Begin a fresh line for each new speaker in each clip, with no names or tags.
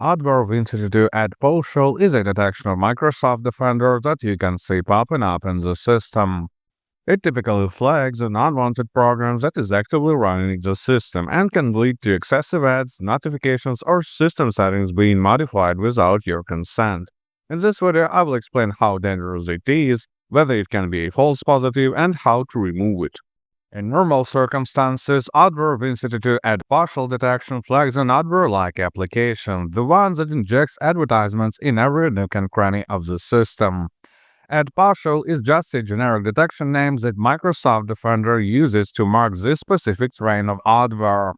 Adware Win32 Adposhel is a detection of Microsoft Defender that you can see popping up in the system. It typically flags an unwanted program that is actively running in the system and can lead to excessive ads, notifications, or system settings being modified without your consent. In this video, I will explain how dangerous it is, whether it can be a false positive, and how to remove it. In normal circumstances, Adware Win32 Adposhel detection flags an Adware-like application, the one that injects advertisements in every nook and cranny of the system. Adposhel is just a generic detection name that Microsoft Defender uses to mark this specific strain of adware.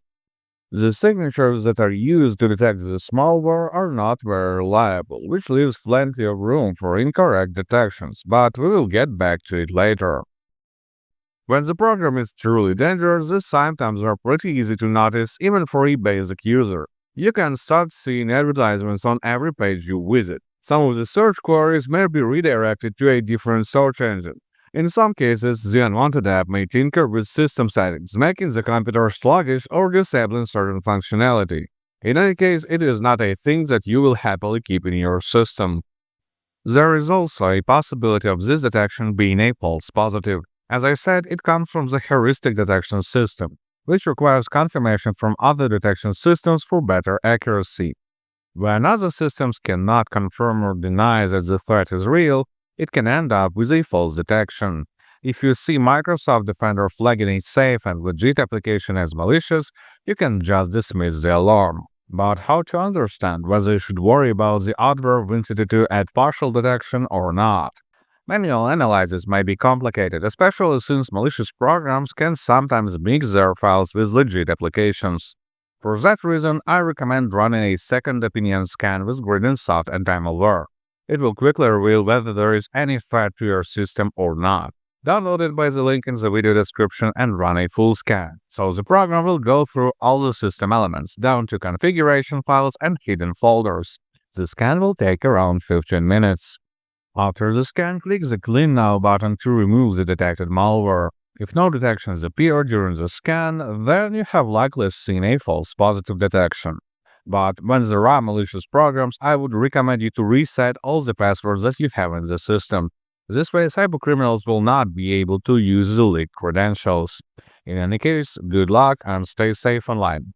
The signatures that are used to detect this malware are not very reliable, which leaves plenty of room for incorrect detections, but we will get back to it later. When the program is truly dangerous, the symptoms are pretty easy to notice even for a basic user. You can start seeing advertisements on every page you visit. Some of the search queries may be redirected to a different search engine. In some cases, the unwanted app may tinker with system settings, making the computer sluggish or disabling certain functionality. In any case, it is not a thing that you will happily keep in your system. There is also a possibility of this detection being a false positive. As I said, it comes from the heuristic detection system, which requires confirmation from other detection systems for better accuracy. When other systems cannot confirm or deny that the threat is real, it can end up with a false detection. If you see Microsoft Defender flagging a safe and legit application as malicious, you can just dismiss the alarm. But how to understand whether you should worry about the Adware Win32 Adposhel detection or not? Manual analysis may be complicated, especially since malicious programs can sometimes mix their files with legit applications. For that reason, I recommend running a second opinion scan with Win32 and Malware. It will quickly reveal whether there is any threat to your system or not. Download it by the link in the video description and run a full scan. So the program will go through all the system elements, down to configuration files and hidden folders. The scan will take around 15 minutes. After the scan, click the Clean Now button to remove the detected malware. If no detections appear during the scan, then you have likely seen a false positive detection. But when there are malicious programs, I would recommend you to reset all the passwords that you have in the system. This way, cybercriminals will not be able to use the leaked credentials. In any case, good luck and stay safe online.